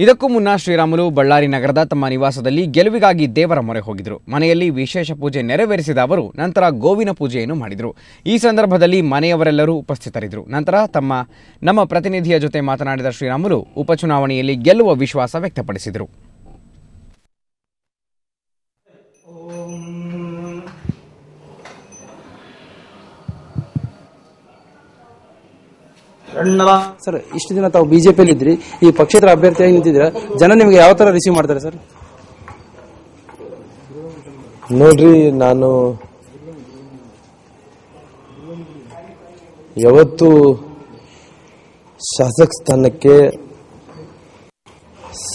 ಇದಕ್ಕೂ ಮುನ್ನ ಶ್ರೀರಾಮುಲು ಬಳ್ಳಾರಿ ನಗರದ ತಮ್ಮ ನಿವಾಸದಲ್ಲಿ ಗೆಲುವಿಗಾಗಿ ದೇವರ ಮೊರೆ ಹೋಗಿದ್ರು. ಮನೆಯಲ್ಲಿ ವಿಶೇಷ ಪೂಜೆ ನೆರವೇರಿಸಿದ ಅವರು ನಂತರ ಗೋವಿನ ಪೂಜೆಯನ್ನು ಮಾಡಿದರು. ಈ ಸಂದರ್ಭದಲ್ಲಿ ಮನೆಯವರೆಲ್ಲರೂ ಉಪಸ್ಥಿತರಿದ್ದರು. ನಂತರ ನಮ್ಮ ಪ್ರತಿನಿಧಿಯ ಜೊತೆ ಮಾತನಾಡಿದ ಶ್ರೀರಾಮುಲು ಉಪಚುನಾವಣೆಯಲ್ಲಿ ಗೆಲ್ಲುವ ವಿಶ್ವಾಸ ವ್ಯಕ್ತಪಡಿಸಿದರು. ಸರ್, ಇಷ್ಟು ದಿನ ತಾವು ಬಿಜೆಪಿಯಲ್ಲಿ ಇದ್ರಿ, ಈ ಪಕ್ಷೇತರ ಅಭ್ಯರ್ಥಿಯಾಗಿ ನಿಂತಿದ್ದೀರಾ, ಜನ ನಿಮಗೆ ಯಾವ ತರ ರಿಸೀವ್ ಮಾಡ್ತಾರೆ ಸರ್? ನೋಡ್ರಿ, ನಾನು ಯಾವತ್ತು ಶಾಸಕ ಸ್ಥಾನಕ್ಕೆ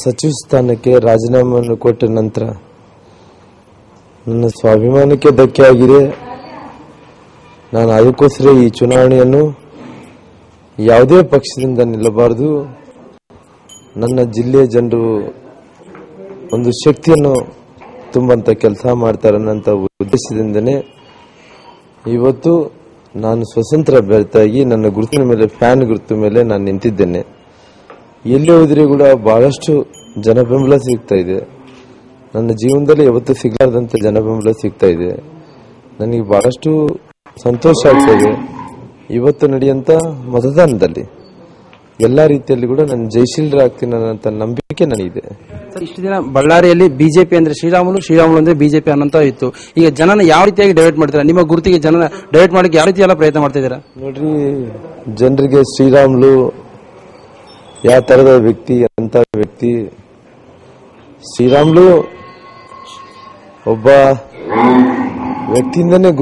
ಸಚಿವ ಸ್ಥಾನಕ್ಕೆ ರಾಜೀನಾಮೆಯನ್ನು ಕೊಟ್ಟ ನಂತರ ನನ್ನ ಸ್ವಾಭಿಮಾನಕ್ಕೆ ಧಕ್ಕೆ ಆಗಿದೆ. ನಾನು ಅದಕ್ಕೋಸ್ಕರ ಈ ಚುನಾವಣೆಯನ್ನು ಯಾವುದೇ ಪಕ್ಷದಿಂದ ನಿಲ್ಲಬಾರದು. ನನ್ನ ಜಿಲ್ಲೆಯ ಜನರು ಒಂದು ಶಕ್ತಿಯನ್ನು ತುಂಬಂತ ಕೆಲಸ ಮಾಡ್ತಾರೆ ಅನ್ನೋಂಥ ಉದ್ದೇಶದಿಂದನೇ ಇವತ್ತು ನಾನು ಸ್ವತಂತ್ರ ಅಭ್ಯರ್ಥಿಯಾಗಿ ನನ್ನ ಗುರುತಿನ ಮೇಲೆ, ಫ್ಯಾನ್ ಗುರುತು ಮೇಲೆ ನಾನು ನಿಂತಿದ್ದೇನೆ. ಎಲ್ಲಿ ಹೋದ್ರೆ ಕೂಡ ಬಹಳಷ್ಟು ಜನಬೆಂಬಲ ಸಿಗ್ತಾ ಇದೆ. ನನ್ನ ಜೀವನದಲ್ಲಿ ಯಾವತ್ತೂ ಸಿಗಲಾರ್ದಂತ ಜನಬೆಂಬಲ ಸಿಗ್ತಾ ಇದೆ. ನನಗೆ ಬಹಳಷ್ಟು ಸಂತೋಷ ಆಗ್ತದೆ. ಇವತ್ತು ನಡೆಯುವಂತ ಮತದಾನದಲ್ಲಿ ಎಲ್ಲಾ ರೀತಿಯಲ್ಲಿ ಕೂಡ ನಾನು ಜಯಶೀಲರಾಗ್ತೀನಿ ಅನ್ನೋ ನಂಬಿಕೆ ನನಗಿದೆ. ಇಷ್ಟು ದಿನ ಬಳ್ಳಾರಿಯಲ್ಲಿ ಬಿಜೆಪಿ ಅಂದ್ರೆ ಶ್ರೀರಾಮುಲು ಅಂದ್ರೆ ಬಿಜೆಪಿ ಅನ್ನೋಂತ ಇತ್ತು. ಈಗ ಜನನ ಯಾವ ರೀತಿಯಾಗಿ ಡೈವರ್ಟ್ ಮಾಡ್ತೀರಾ? ನಿಮ್ಮ ಗುರುತಿಗೆ ಜನನ ಡೈವರ್ಟ್ ಮಾಡಕ್ಕೆ ಯಾವ ರೀತಿ ಎಲ್ಲ ಪ್ರಯತ್ನ ಮಾಡ್ತಿದ್ದೀರಾ? ನೋಡ್ರಿ, ಜನರಿಗೆ ಶ್ರೀರಾಮುಲು ಯಾವ ತರದ ವ್ಯಕ್ತಿ ಅಂತ ವ್ಯಕ್ತಿ. ಶ್ರೀರಾಮುಲು ಒಬ್ಬ ವ್ಯಕ್ತಿಯಿಂದನೇ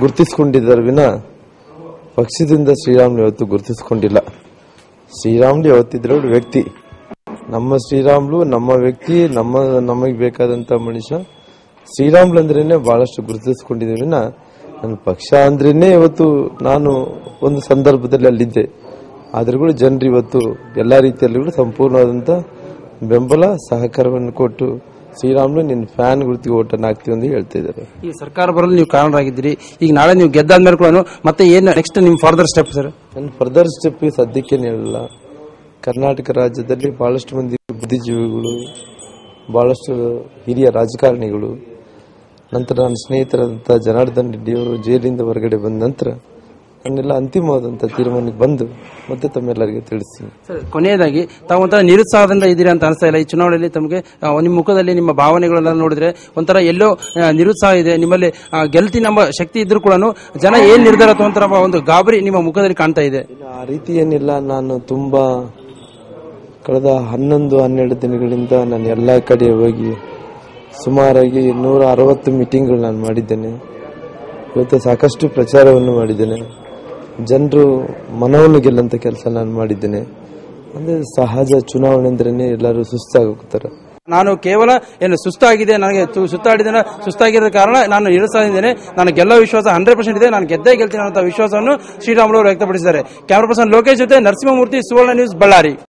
ಗುರುತಿಸಿಕೊಂಡಿದ್ದಾರೆ ವಿನ ಪಕ್ಷದಿಂದ ಶ್ರೀರಾಮುಲು ಯಾವತ್ತು ಗುರುತಿಸಿಕೊಂಡಿಲ್ಲ. ಶ್ರೀರಾಮುಲು ಯಾವತ್ತಿದ್ರು ವ್ಯಕ್ತಿ. ನಮ್ಮ ಶ್ರೀರಾಮುಲು ನಮ್ಮ ವ್ಯಕ್ತಿ, ನಮಗೆ ಬೇಕಾದಂತ ಮನುಷ್ಯ. ಶ್ರೀರಾಮುಲು ಅಂದ್ರೇನೆ ಬಹಳಷ್ಟು ಗುರುತಿಸಿಕೊಂಡಿದ್ದೀವಿ. ನನ್ನ ಪಕ್ಷ ಅಂದ್ರೇನೆ ಇವತ್ತು ನಾನು ಒಂದು ಸಂದರ್ಭದಲ್ಲಿ ಅಲ್ಲಿದ್ದೆ. ಆದ್ರೂ ಕೂಡ ಜನರು ಇವತ್ತು ಎಲ್ಲಾ ರೀತಿಯಲ್ಲಿ ಕೂಡ ಸಂಪೂರ್ಣವಾದಂತ ಬೆಂಬಲ ಸಹಕಾರವನ್ನು ಕೊಟ್ಟು ಶ್ರೀರಾಮುಲು ನಿನ್ನ ಫ್ಯಾನ್ ಗುರುತಿಗೆ ಓಟನ್ನು ಹಾಕ್ತೀವಿ ಅಂತ ಹೇಳ್ತಾ ಇದ್ದಾರೆ. ಈ ಸರ್ಕಾರ ಬರಲು ನೀವು ಕಾರಣರಾಗಿದ್ದೀರಿ. ಈಗ ನಾಳೆ ನೀವು ಗೆದ್ದಾದ್ಮೇಲೆ ಕೂಡ ಮತ್ತೆ ಏನು ನೆಕ್ಸ್ಟ್ ನಿಮ್ ಫರ್ದರ್ ಸ್ಟೆಪ್ ಸರ್? ನನ್ನ ಫರ್ದರ್ ಸ್ಟೆಪ್ ಸದ್ಯಕ್ಕೇನು ಹೇಳಲ್ಲ. ಕರ್ನಾಟಕ ರಾಜ್ಯದಲ್ಲಿ ಬಹಳಷ್ಟು ಮಂದಿ ಬುದ್ಧಿಜೀವಿಗಳು, ಬಹಳಷ್ಟು ಹಿರಿಯ ರಾಜಕಾರಣಿಗಳು, ನಂತರ ನನ್ನ ಸ್ನೇಹಿತರಾದಂಥ ಜನಾರ್ದನ್ ರೆಡ್ಡಿ ಅವರು ಜೈಲಿಂದ ಹೊರಗಡೆ ಬಂದ ನಂತರ ನನ್ನೆಲ್ಲ ಅಂತಿಮವಾದಂಥ ತೀರ್ಮಾನಕ್ಕೆ ಬಂದು ಮತ್ತೆ ತಮ್ಮೆಲ್ಲರಿಗೆ ತಿಳಿಸ್ತೀನಿ. ಕೊನೆಯದಾಗಿ ತಾವು ಒಂಥರ ನಿರುತ್ಸಾಹದಿಂದ ಇದ್ದೀರಿ ಅಂತ ಅನಿಸ್ತಾ ಇಲ್ಲ? ಈ ಚುನಾವಣೆಯಲ್ಲಿ ತಮಗೆ ನಿಮ್ಮ ಮುಖದಲ್ಲಿ ನಿಮ್ಮ ಭಾವನೆಗಳೆಲ್ಲ ನೋಡಿದ್ರೆ ಒಂಥರ ಎಲ್ಲೋ ನಿರುತ್ಸಾಹ ಇದೆ. ನಿಮ್ಮಲ್ಲಿ ಗೆಲ್ತಿ ನಮ್ಮ ಶಕ್ತಿ ಇದ್ರೂ ಕೂಡ ಜನ ಏನ್ ನಿರ್ಧಾರ ತಗೊಂತಾರ ಒಂದು ಗಾಬರಿ ನಿಮ್ಮ ಮುಖದಲ್ಲಿ ಕಾಣ್ತಾ ಇದೆ. ಆ ರೀತಿ ಏನಿಲ್ಲ. ನಾನು ತುಂಬಾ ಕಳೆದ 11-12 ದಿನಗಳಿಂದ ನಾನು ಎಲ್ಲಾ ಕಡೆ ಹೋಗಿ ಸುಮಾರಾಗಿ 160 ಮೀಟಿಂಗ್ಗಳು ನಾನು ಮಾಡಿದ್ದೇನೆ. ಇವತ್ತು ಸಾಕಷ್ಟು ಪ್ರಚಾರವನ್ನು ಮಾಡಿದ್ದೇನೆ. ಜನರು ಮನವನ್ನು ಗೆಲ್ಲಂತ ಕೆಲಸ ನಾನು ಮಾಡಿದ್ದೇನೆ. ಅಂದ್ರೆ ಸಹಜ, ಚುನಾವಣೆ ಅಂದ್ರೇನೆ ಎಲ್ಲರೂ ಸುಸ್ತಾಗೋಗ್ತಾರೆ. ನಾನು ಕೇವಲ ಏನು ಸುಸ್ತಾಗಿದೆ, ನನಗೆ ಸುಸ್ತಾಗಿರೋ ಕಾರಣ ನಾನು ನಿರುತ್ಸಾಹದಿದ್ದೇನೆ. ನಾನು ಗೆಲ್ಲೋ ವಿಶ್ವಾಸ 100% ಇದೆ. ನಾನು ಗೆದ್ದೇ ಗೆಲ್ತೀನಿ ಅನ್ನೋ ವಿಶ್ವಾಸವನ್ನು ಶ್ರೀರಾಮುಲು ಅವರು ವ್ಯಕ್ತಪಡಿಸಿದ್ದಾರೆ. ಕ್ಯಾಮರಾ ಪರ್ಸನ್ ಲೋಕೇಶ್ ಜೊತೆ ನರಸಿಂಹಮೂರ್ತಿ, ಸುವರ್ಣ ನ್ಯೂಸ್, ಬಳ್ಳಾರಿ.